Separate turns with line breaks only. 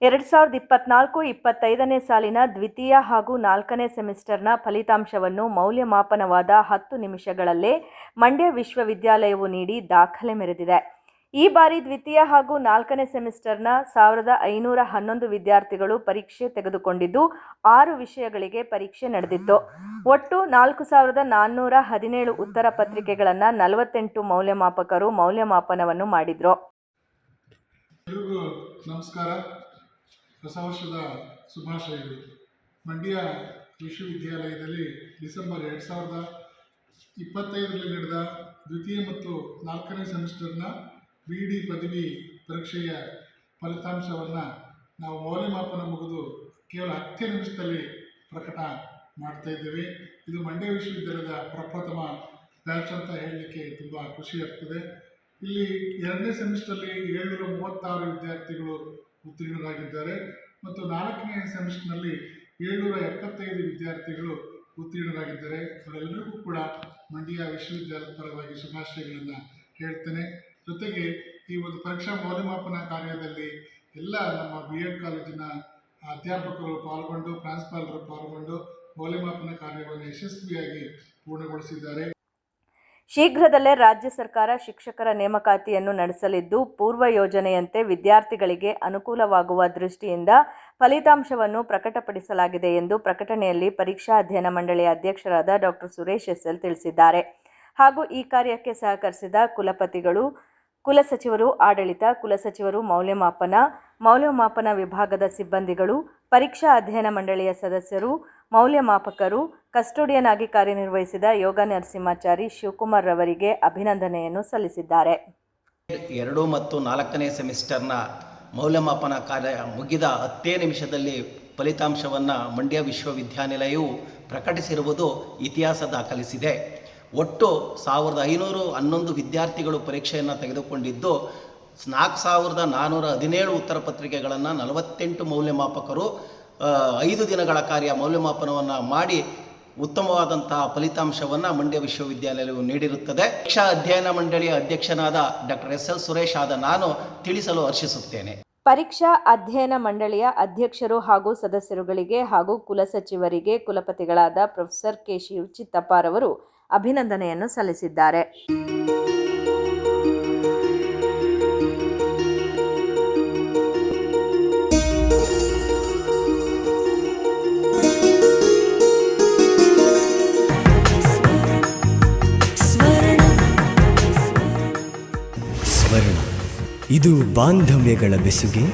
2024-25ನೇ ಸಾಲಿನ ದ್ವಿತೀಯ ಹಾಗೂ 4ನೇ ಸೆಮಿಸ್ಟರ್ನ ಫಲಿತಾಂಶವನ್ನು ಮೌಲ್ಯಮಾಪನವಾದ 10 ನಿಮಿಷಗಳಲ್ಲೇ ಮಂಡ್ಯ ವಿಶ್ವವಿದ್ಯಾಲಯವು ನೀಡಿ ದಾಖಲೆ ಮೆರೆದಿದೆ. ಈ ಬಾರಿ ದ್ವಿತೀಯ ಹಾಗೂ 4ನೇ ಸೆಮಿಸ್ಟರ್ನ 1511 ವಿದ್ಯಾರ್ಥಿಗಳು ಪರೀಕ್ಷೆ ತೆಗೆದುಕೊಂಡಿದ್ದು 6 ವಿಷಯಗಳಿಗೆ ಪರೀಕ್ಷೆ ನಡೆದಿತ್ತು. ಒಟ್ಟು 4417 ಉತ್ತರ ಪತ್ರಿಕೆಗಳನ್ನು 48 ಮೌಲ್ಯಮಾಪಕರು ಮೌಲ್ಯಮಾಪನವನ್ನು ಮಾಡಿದ್ರು.
ನಮಸ್ಕಾರ. ಹೊಸ ವರ್ಷದ ಶುಭಾಶಯಗಳು. ಮಂಡ್ಯ ವಿಶ್ವವಿದ್ಯಾಲಯದಲ್ಲಿ ಡಿಸೆಂಬರ್ 2025ರಲ್ಲಿ ನಡೆದ ದ್ವಿತೀಯ ಮತ್ತು 4ನೇ ಸೆಮಿಸ್ಟರ್ನ BD ಪದವಿ ಪರೀಕ್ಷೆಯ ಫಲಿತಾಂಶವನ್ನು ನಾವು ಮೌಲ್ಯಮಾಪನ ಮುಗಿದು ಕೇವಲ 10 ನಿಮಿಷದಲ್ಲಿ ಪ್ರಕಟ ಮಾಡ್ತಾ ಇದ್ದೇವೆ. ಇದು ಮಂಡ್ಯ ವಿಶ್ವವಿದ್ಯಾಲಯದ ಪ್ರಪ್ರಥಮ ಬ್ಯಾಚ್ ಅಂತ ಹೇಳಲಿಕ್ಕೆ ತುಂಬ ಖುಷಿಯಾಗ್ತದೆ. ಇಲ್ಲಿ 2ನೇ ಸೆಮಿಸ್ಟರ್ಲಿ 736 ವಿದ್ಯಾರ್ಥಿಗಳು ಉತ್ತೀರ್ಣರಾಗಿದ್ದಾರೆ ಮತ್ತು 4ನೇ ಸೆಮಿಸ್ಟರ್ನಲ್ಲಿ 775 ವಿದ್ಯಾರ್ಥಿಗಳು ಉತ್ತೀರ್ಣರಾಗಿದ್ದಾರೆ. ಅವರೆಲ್ಲರಿಗೂ ಕೂಡ ಮಂಡ್ಯ ವಿಶ್ವವಿದ್ಯಾಲಯದ ಪರವಾಗಿ ಶುಭಾಶಯಗಳನ್ನು ಹೇಳ್ತೇನೆ. ಜೊತೆಗೆ ಈ ಒಂದು ಪರೀಕ್ಷಾ ಮೌಲ್ಯಮಾಪನ ಕಾರ್ಯದಲ್ಲಿ ಎಲ್ಲ ನಮ್ಮ BEd ಕಾಲೇಜಿನ ಅಧ್ಯಾಪಕರು ಪಾಲ್ಗೊಂಡು, ಪ್ರಾಂಶುಪಾಲರು ಪಾಲ್ಗೊಂಡು ಮೌಲ್ಯಮಾಪನ ಕಾರ್ಯವನ್ನು ಯಶಸ್ವಿಯಾಗಿ ಪೂರ್ಣಗೊಳಿಸಿದ್ದಾರೆ.
ಶೀಘ್ರದಲ್ಲೇ ರಾಜ್ಯ ಸರ್ಕಾರ ಶಿಕ್ಷಕರ ನೇಮಕಾತಿಯನ್ನು ನಡೆಸಲಿದ್ದು, ಪೂರ್ವ ಯೋಜನೆಯಂತೆ ವಿದ್ಯಾರ್ಥಿಗಳಿಗೆ ಅನುಕೂಲವಾಗುವ ದೃಷ್ಟಿಯಿಂದ ಫಲಿತಾಂಶವನ್ನು ಪ್ರಕಟಪಡಿಸಲಾಗಿದೆ ಎಂದು ಪ್ರಕಟಣೆಯಲ್ಲಿ ಪರೀಕ್ಷಾ ಅಧ್ಯಯನ ಮಂಡಳಿಯ ಅಧ್ಯಕ್ಷರಾದ ಡಾ. ಸುರೇಶ್ SL ತಿಳಿಸಿದ್ದಾರೆ. ಹಾಗೂ ಈ ಕಾರ್ಯಕ್ಕೆ ಸಹಕರಿಸಿದ ಕುಲಪತಿಗಳು, ಕುಲಸಚಿವರು, ಆಡಳಿತ, ಕುಲಸಚಿವರು, ಮೌಲ್ಯಮಾಪನ ವಿಭಾಗದ ಸಿಬ್ಬಂದಿಗಳು, ಪರೀಕ್ಷಾ ಅಧ್ಯಯನ ಮಂಡಳಿಯ ಸದಸ್ಯರು, ಮೌಲ್ಯಮಾಪಕರು, ಕಸ್ಟೋಡಿಯನ್ ಆಗಿ ಕಾರ್ಯನಿರ್ವಹಿಸಿದ ಯೋಗ ನರಸಿಂಹಾಚಾರಿ ಶಿವಕುಮಾರ್ ರವರಿಗೆ ಅಭಿನಂದನೆಯನ್ನು ಸಲ್ಲಿಸಿದ್ದಾರೆ.
2 ಮತ್ತು 4ನೇ ಸೆಮಿಸ್ಟರ್ನ ಮೌಲ್ಯಮಾಪನ ಕಾರ್ಯ ಮುಗಿದ 10 ನಿಮಿಷದಲ್ಲಿ ಫಲಿತಾಂಶವನ್ನು ಮಂಡ್ಯ ವಿಶ್ವವಿದ್ಯಾನಿಲಯವು ಪ್ರಕಟಿಸಿರುವುದು ಇತಿಹಾಸ ದಾಖಲಿಸಿದೆ. ಒಟ್ಟು 1511 ವಿದ್ಯಾರ್ಥಿಗಳು ಪರೀಕ್ಷೆಯನ್ನು ತೆಗೆದುಕೊಂಡಿದ್ದು 4417 ಉತ್ತರ ಪತ್ರಿಕೆಗಳನ್ನು 48 ಮೌಲ್ಯಮಾಪಕರು 5 ದಿನಗಳ ಕಾರ್ಯ ಮೌಲ್ಯಮಾಪನವನ್ನು ಮಾಡಿ ಉತ್ತಮವಾದಂತಹ ಫಲಿತಾಂಶವನ್ನು ಮಂಡ್ಯ ವಿಶ್ವವಿದ್ಯಾಲಯವು ನೀಡಿರುತ್ತದೆ. ಪರೀಕ್ಷಾ ಅಧ್ಯಯನ ಮಂಡಳಿಯ ಅಧ್ಯಕ್ಷನಾದ ಡಾ. SL ಸುರೇಶ್ ಆದ ನಾನು ತಿಳಿಸಲು ಹರ್ಷಿಸುತ್ತೇನೆ.
ಪರೀಕ್ಷಾ ಅಧ್ಯಯನ ಮಂಡಳಿಯ ಅಧ್ಯಕ್ಷರು ಹಾಗೂ ಸದಸ್ಯರುಗಳಿಗೆ ಹಾಗೂ ಕುಲಸಚಿವರಿಗೆ ಕುಲಪತಿಗಳಾದ ಪ್ರೊಫೆಸರ್ ಕೆ. ಶಿವಚಿತ್ತಪ್ಪರವರು ಅಭಿನಂದನೆಯನ್ನು ಸಲ್ಲಿಸಿದ್ದಾರೆ.
ಸ್ವರ್ಣ, ಇದು ಬಾಂಧವ್ಯಗಳ ಬೆಸುಗೆ,